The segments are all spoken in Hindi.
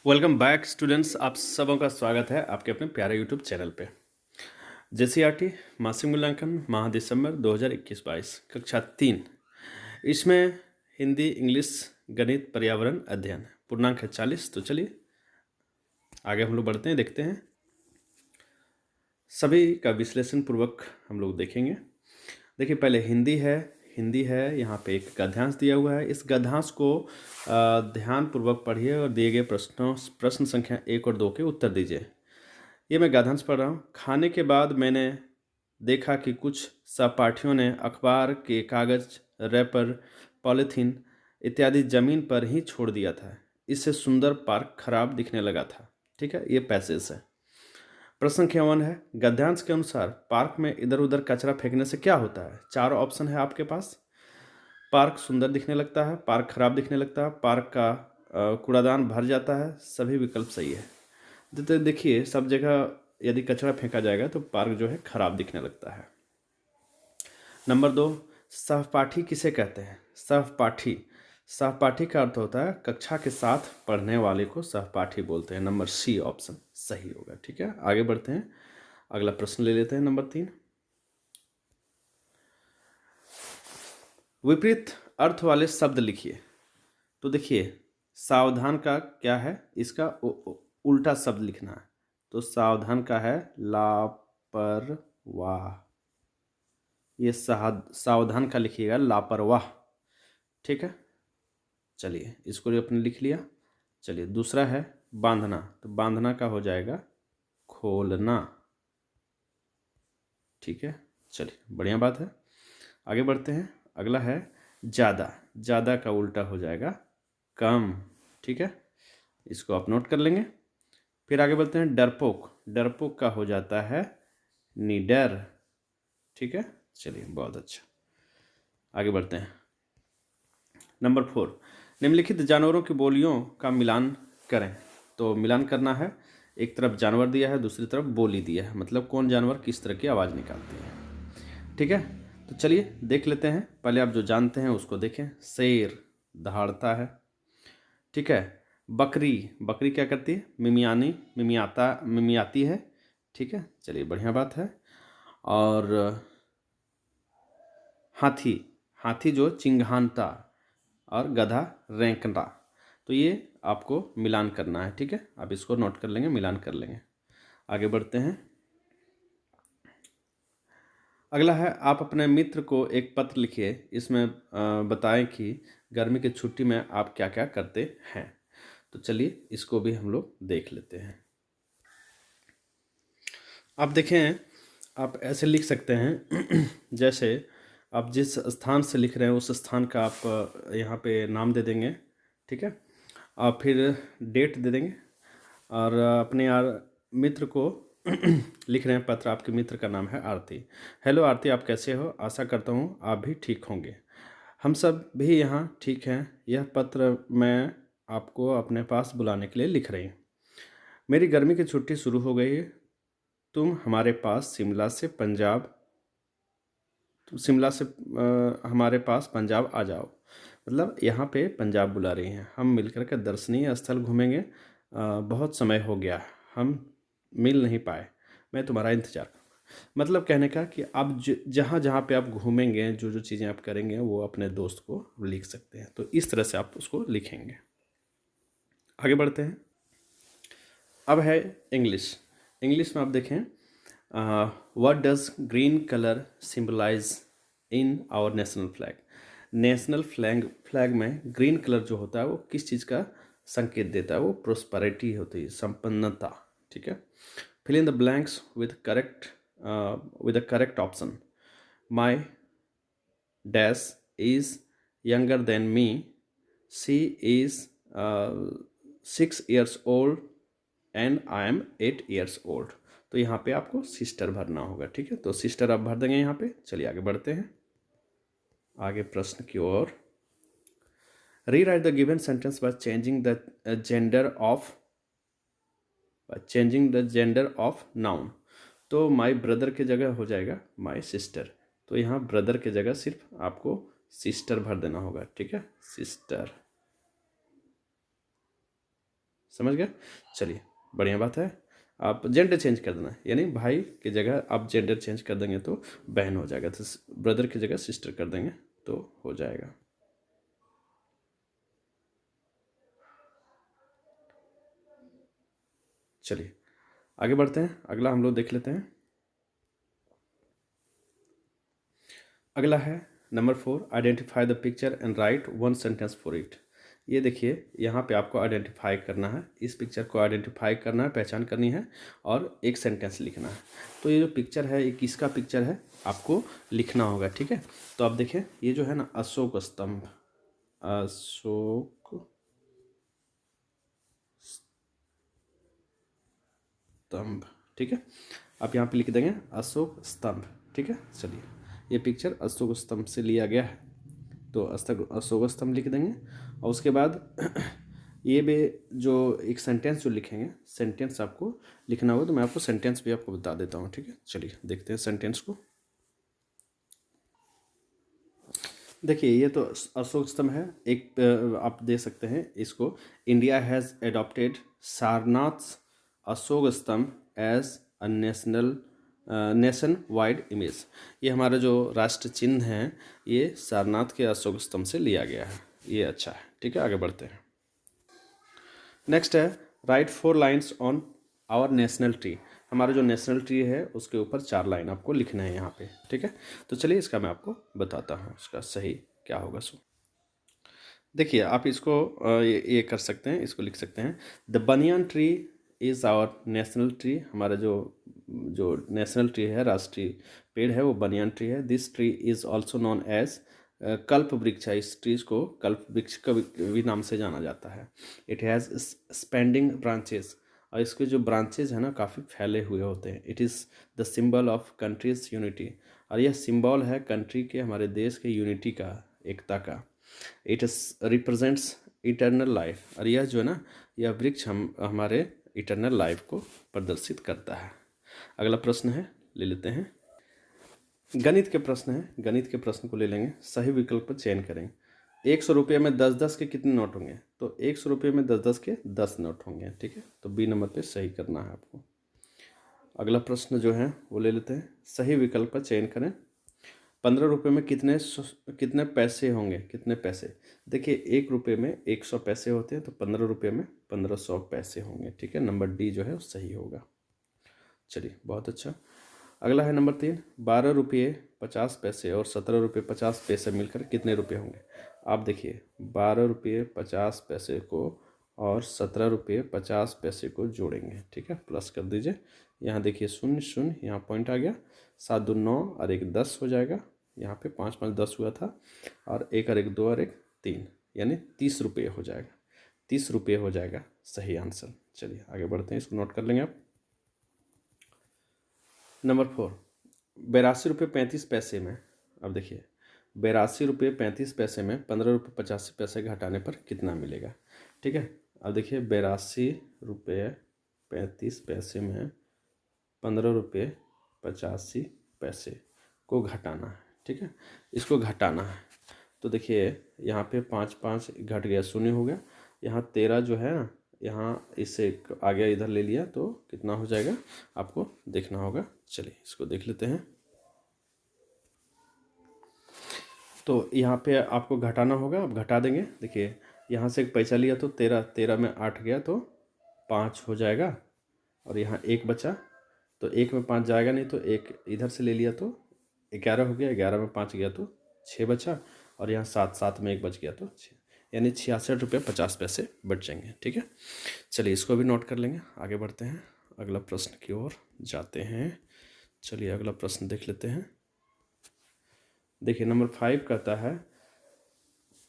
Welcome back students. आप सबों का स्वागत है आपके अपने प्यारे यूट्यूब चैनल पे। जेसीईआरटी मासिक मूल्यांकन माह दिसंबर 2021-22 कक्षा 3। इसमें हिंदी, इंग्लिश, गणित, पर्यावरण अध्ययन पूर्णांक है 40। तो चलिए आगे हम लोग बढ़ते हैं, देखते हैं सभी का विश्लेषण पूर्वक हम लोग देखेंगे। देखिए पहले हिंदी है। यहाँ पे एक गद्यांश दिया हुआ है। इस गद्यांश को ध्यान पूर्वक पढ़िए और दिए गए प्रश्न संख्या 1 और 2 के उत्तर दीजिए। ये मैं गद्यांश पढ़ रहा हूँ। खाने के बाद मैंने देखा कि कुछ सहपाठियों ने अखबार के कागज, रैपर, पॉलीथीन इत्यादि जमीन पर ही छोड़ दिया था। इससे सुंदर पार्क खराब दिखने लगा था। ठीक है, ये पैसेज है। प्रश्न संख्या 1 है, गद्यांश के अनुसार पार्क में इधर उधर कचरा फेंकने से क्या होता है? 4 ऑप्शन है आपके पास। पार्क सुंदर दिखने लगता है, पार्क खराब दिखने लगता है, पार्क का कूड़ादान भर जाता है। सभी विकल्प सही है। तो देखिए सब जगह यदि कचरा फेंका जाएगा तो पार्क जो है खराब दिखने लगता है। नंबर 2, सहपाठी किसे कहते हैं? सहपाठी का अर्थ होता है कक्षा के साथ पढ़ने वाले को सहपाठी बोलते हैं। नंबर सी ऑप्शन सही होगा। ठीक है, आगे बढ़ते हैं। अगला प्रश्न ले लेते हैं, नंबर 3। विपरीत अर्थ वाले शब्द लिखिए। तो देखिए सावधान का क्या है, इसका उल्टा शब्द लिखना है। तो सावधान का है लापरवाह। ये सावधान का लिखिएगा लापरवाह। ठीक है, चलिए इसको भी अपने लिख लिया। चलिए दूसरा है बांधना। तो बांधना का हो जाएगा खोलना। ठीक है, चलिए बढ़िया बात है। आगे बढ़ते हैं। अगला है ज़्यादा। ज़्यादा का उल्टा हो जाएगा कम। ठीक है, इसको आप नोट कर लेंगे। फिर आगे बढ़ते हैं डरपोक। डरपोक का हो जाता है निडर। ठीक है, चलिए बहुत अच्छा। आगे बढ़ते हैं। नंबर 4, निम्नलिखित जानवरों की बोलियों का मिलान करें। तो मिलान करना है, एक तरफ जानवर दिया है, दूसरी तरफ बोली दिया है, मतलब कौन जानवर किस तरह की आवाज़ निकालती है। ठीक है, तो चलिए देख लेते हैं। पहले आप जो जानते हैं उसको देखें। शेर दहाड़ता है। ठीक है, बकरी बकरी क्या करती है? मिमियाती है। ठीक है, चलिए बढ़िया बात है। और हाथी हाथी जो चिंघानता, और गधा रेंकता। तो ये आपको मिलान करना है। ठीक है, आप इसको नोट कर लेंगे, मिलान कर लेंगे। आगे बढ़ते हैं। अगला है आप अपने मित्र को एक पत्र लिखिए। इसमें बताएं कि गर्मी की छुट्टी में आप क्या क्या करते हैं। तो चलिए इसको भी हम लोग देख लेते हैं। आप देखें, आप ऐसे लिख सकते हैं जैसे आप जिस स्थान से लिख रहे हैं उस स्थान का आप यहाँ पे नाम दे देंगे। ठीक है, आप फिर डेट दे देंगे और अपने यार मित्र को लिख रहे हैं पत्र। आपके मित्र का नाम है आरती। हेलो आरती, आप कैसे हो? आशा करता हूँ आप भी ठीक होंगे। हम सब भी यहाँ ठीक हैं। यह पत्र मैं आपको अपने पास बुलाने के लिए लिख रही हूँ। मेरी गर्मी की छुट्टी शुरू हो गई है। तुम हमारे पास शिमला से हमारे पास पंजाब आ जाओ। मतलब यहाँ पे पंजाब बुला रही हैं। हम मिलकर के दर्शनीय स्थल घूमेंगे। बहुत समय हो गया, हम मिल नहीं पाए। मैं तुम्हारा इंतज़ार करूँगा। मतलब कहने का कि आप जहाँ जहाँ पे आप घूमेंगे, जो जो चीज़ें आप करेंगे, वो अपने दोस्त को लिख सकते हैं। तो इस तरह से आप उसको लिखेंगे। आगे बढ़ते हैं। अब है इंग्लिश। इंग्लिश में आप देखें, what does green colour symbolise in our national flag. National flag में ग्रीन कलर जो होता है वो किस चीज़ का संकेत देता है? वो प्रोस्पेरिटी होती है, संपन्नता। ठीक है, fill in the blanks with the correct option. My dash is younger than me. She is 6 years old and I am 8 years old। तो यहाँ पे आपको सिस्टर भरना होगा। ठीक है, तो सिस्टर आप भर देंगे यहाँ पे। चलिए आगे बढ़ते हैं, आगे प्रश्न की ओर। Rewrite the given sentence by changing the gender of noun. तो माई ब्रदर की जगह हो जाएगा माई सिस्टर। तो यहाँ ब्रदर की जगह सिर्फ आपको सिस्टर भर देना होगा। ठीक है, सिस्टर समझ गए? चलिए, बढ़िया बात है। आप जेंडर चेंज कर देना, यानी भाई की जगह आप जेंडर चेंज कर देंगे तो बहन हो जाएगा, तो ब्रदर की जगह सिस्टर कर देंगे तो हो जाएगा। चलिए आगे बढ़ते हैं, अगला हम लोग देख लेते हैं। अगला है number 4, identify the picture and right one sentence for it. ये देखिए, यहाँ पे आपको आइडेंटिफाई करना है, इस पिक्चर को आइडेंटिफाई करना है, पहचान करनी है और एक सेंटेंस लिखना है। तो ये जो पिक्चर है ये किसका पिक्चर है आपको लिखना होगा, ठीक है। तो आप देखें, ये जो है ना अशोक स्तंभ, अशोक स्तंभ, ठीक है। आप यहाँ पे लिख देंगे अशोक स्तंभ, ठीक है। चलिए, ये पिक्चर अशोक स्तंभ से लिया गया है, तो अशोक स्तंभ लिख देंगे। और उसके बाद ये भी जो एक सेंटेंस जो लिखेंगे, सेंटेंस आपको लिखना होगा, तो मैं आपको सेंटेंस भी आपको बता देता हूँ, ठीक है। चलिए देखते हैं सेंटेंस को। देखिए, ये तो अशोक स्तंभ है, एक आप दे सकते हैं इसको, India has adopted Sarnath Ashok Stambh as a nation wide image. ये हमारा जो राष्ट्र चिन्ह है ये सारनाथ के अशोक स्तंभ से लिया गया है, ये अच्छा है, ठीक है। आगे बढ़ते हैं। नेक्स्ट है write 4 lines on our national tree. हमारा जो नेशनल ट्री है उसके ऊपर 4 लाइन आपको लिखना है यहाँ पे, ठीक है। तो चलिए इसका मैं आपको बताता हूँ इसका सही क्या होगा। सो देखिए, आप इसको ये कर सकते हैं, इसको लिख सकते हैं, the banyan tree is our national tree. हमारा जो जो नेशनल ट्री है, राष्ट्रीय पेड़ है, वो बनियान ट्री है। This tree is also known as कल्प वृक्ष है, इस ट्रीज को कल्प वृक्ष का भी नाम से जाना जाता है। इट हैज़ स्पेंडिंग ब्रांचेस, और इसके जो ब्रांचेज हैं ना काफ़ी फैले हुए होते हैं। It is the symbol of countries unity, और यह सिंबल है कंट्री के, हमारे देश के यूनिटी का, एकता का। इट रिप्रेजेंट्स इटर्नल लाइफ, और यह जो है ना, यह वृक्ष हमारे इटर्नल लाइफ को प्रदर्शित करता है। अगला प्रश्न है, ले लेते हैं, गणित के प्रश्न है। गणित के प्रश्न को ले लेंगे, सही विकल्प पर चयन करें। 100 रुपये में 10-10 के कितने नोट होंगे? तो 100 रुपये में 10-10 के 10 नोट होंगे, ठीक है। तो बी नंबर पे सही करना है आपको। अगला प्रश्न जो है वो ले लेते हैं, सही विकल्प पर चयन करें। 15 रुपये में कितने पैसे होंगे? कितने पैसे? देखिए, 1 रुपये में 100 पैसे होते हैं, तो 15 रुपये में 1500 पैसे होंगे, ठीक है। नंबर डी जो है वो सही होगा। चलिए, बहुत अच्छा। अगला है नंबर 3, 12 रुपये 50 पैसे और 17 रुपये 50 पैसे मिलकर कितने रुपये होंगे? आप देखिए, 12 रुपये 50 पैसे को और 17 रुपये 50 पैसे को जोड़ेंगे, ठीक है, प्लस कर दीजिए। यहाँ देखिए 0 0, यहाँ पॉइंट आ गया, 7 2 9 और 1 10 हो जाएगा। यहाँ पे 5 5 10 हुआ था, और 1 और 1 2 और 1 3, यानी 30 रुपये हो जाएगा। 30 रुपये हो जाएगा सही आंसर। चलिए आगे बढ़ते हैं, इसको नोट कर लेंगे आप। नंबर 4, 82 रुपये 35 पैसे में, अब देखिए 82 रुपये 35 पैसे में 15 रुपये 85 पैसे घटाने पर कितना मिलेगा, ठीक है। अब देखिए, 82 रुपये 35 पैसे में 15 रुपये 85 पैसे को घटाना है, ठीक है, इसको घटाना है। तो देखिए, यहाँ पे 5 5 घट गया, 0 हो गया। यहाँ 13 जो है ना, यहाँ इससे आगे इधर ले लिया तो कितना हो जाएगा आपको देखना होगा। चलिए इसको देख लेते हैं। तो यहाँ पे आपको घटाना होगा, आप घटा देंगे। देखिए, यहाँ से एक पैसा लिया तो 13 13 में 8 गया तो 5 हो जाएगा, और यहाँ 1 बचा, तो 1 में 5 जाएगा नहीं, तो 1 इधर से ले लिया तो 11 हो गया, 11 में 5 गया तो 6 बचा, और यहाँ 7 7 में 1 बच गया तो 6, यानी 66 रुपये 50 पैसे बच जाएंगे, ठीक है। चलिए इसको भी नोट कर लेंगे, आगे बढ़ते हैं, अगला प्रश्न की ओर जाते हैं। चलिए अगला प्रश्न देख लेते हैं। देखिए नंबर 5 कहता है,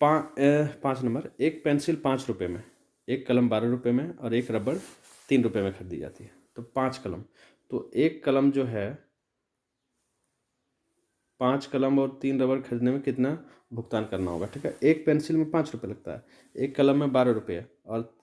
5 नंबर, एक पेंसिल 5 रुपये में, एक कलम 12 रुपये में और एक रबड़ 3 रुपये में खरीदी जाती है। तो 5 कलम, तो एक कलम जो है, 5 कलम और 3 रबड़ खरीदने में कितना भुगतान करना होगा, ठीक है। एक पेंसिल में 5 रुपये लगता है, एक कलम में 12 रुपये और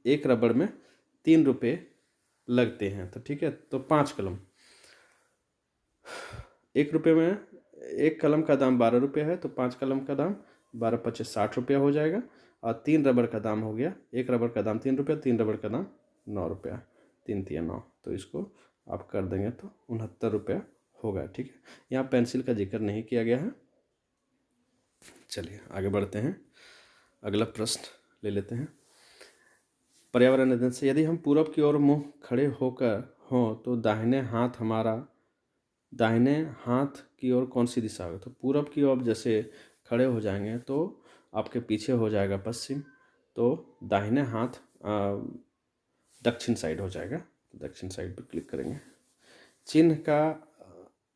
एक रबड़ में 3 रुपये लगते हैं, तो ठीक है। तो 5 कलम, 1 रुपये में एक कलम का दाम 12 रुपये है, तो 5 कलम का दाम 12 × 5 = 60 रुपया हो जाएगा। और 3 रबड़ का दाम हो गया, 1 रबड़ का दाम 3 रुपया, 3 रबड़ का दाम 9 रुपया, 3 तिया 9, तो इसको आप कर देंगे तो 69 रुपया होगा। ठीक है, यहाँ पेंसिल का जिक्र नहीं किया गया है। चलिए आगे बढ़ते हैं, अगला प्रश्न ले लेते हैं। पर्यावरण अध्ययन से, यदि हम पूरब की ओर मुंह खड़े होकर हों तो दाहिने हाथ की ओर कौन सी दिशा होगी? तो पूरब की ओर जैसे खड़े हो जाएंगे तो आपके पीछे हो जाएगा पश्चिम, तो दाहिने हाथ दक्षिण साइड हो जाएगा, तो दक्षिण साइड पर क्लिक करेंगे। चिन्ह का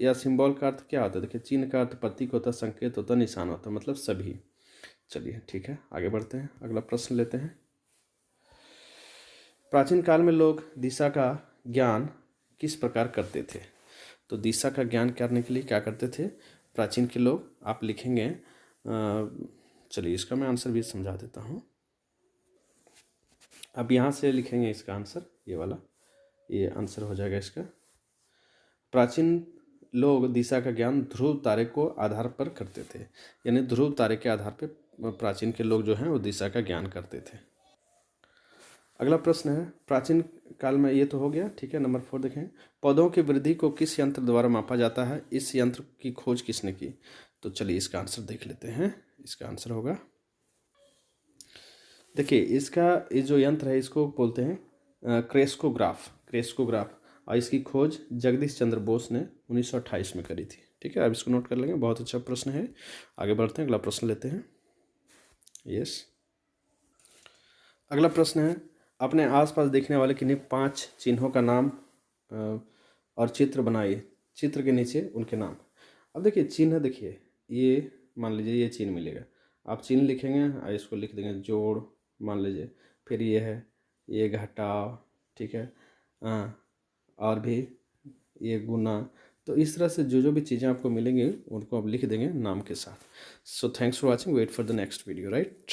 या सिंबल का अर्थ क्या होता है? देखिए, चिन्ह का अर्थ प्रतीक होता है, संकेत होता है, निशान होता है, मतलब सभी। चलिए ठीक है, आगे बढ़ते हैं, अगला प्रश्न लेते हैं। प्राचीन काल में लोग दिशा का ज्ञान किस प्रकार करते थे? तो दिशा का ज्ञान करने के लिए क्या करते थे प्राचीन के लोग? आप लिखेंगे, चलिए इसका मैं आंसर भी समझा देता हूँ। अब यहाँ से लिखेंगे इसका आंसर, ये वाला, ये आंसर हो जाएगा इसका। प्राचीन लोग दिशा का ज्ञान ध्रुव तारे को आधार पर करते थे, यानी ध्रुव तारे के आधार पर प्राचीन के लोग जो हैं वो दिशा का ज्ञान करते थे। अगला प्रश्न है, प्राचीन काल में, ये तो हो गया। ठीक है, नंबर 4 देखें, पौधों की वृद्धि को किस यंत्र द्वारा मापा जाता है? इस यंत्र की खोज किसने की? तो चलिए इसका आंसर देख लेते हैं। इसका आंसर होगा, देखिए इसका, ये जो यंत्र है इसको बोलते हैं क्रेस्कोग्राफ, और इसकी खोज जगदीश चंद्र बोस ने 1928 में करी थी। ठीक है, अब इसको नोट कर लेंगे, बहुत अच्छा प्रश्न है। आगे बढ़ते हैं, अगला प्रश्न लेते हैं। यस, अगला प्रश्न है, अपने आसपास दिखने वाले किन्हीं 5 चिन्हों का नाम और चित्र बनाइए, चित्र के नीचे उनके नाम। अब देखिए चिन्ह, देखिए ये मान लीजिए ये चिन्ह मिलेगा, आप चिन्ह लिखेंगे और इसको लिख देंगे जोड़, मान लीजिए, फिर ये है, ये घटाव, ठीक है, और भी ये गुना। तो इस तरह से जो जो भी चीज़ें आपको मिलेंगी उनको आप लिख देंगे नाम के साथ। So thanks for watching, wait for the next video, right.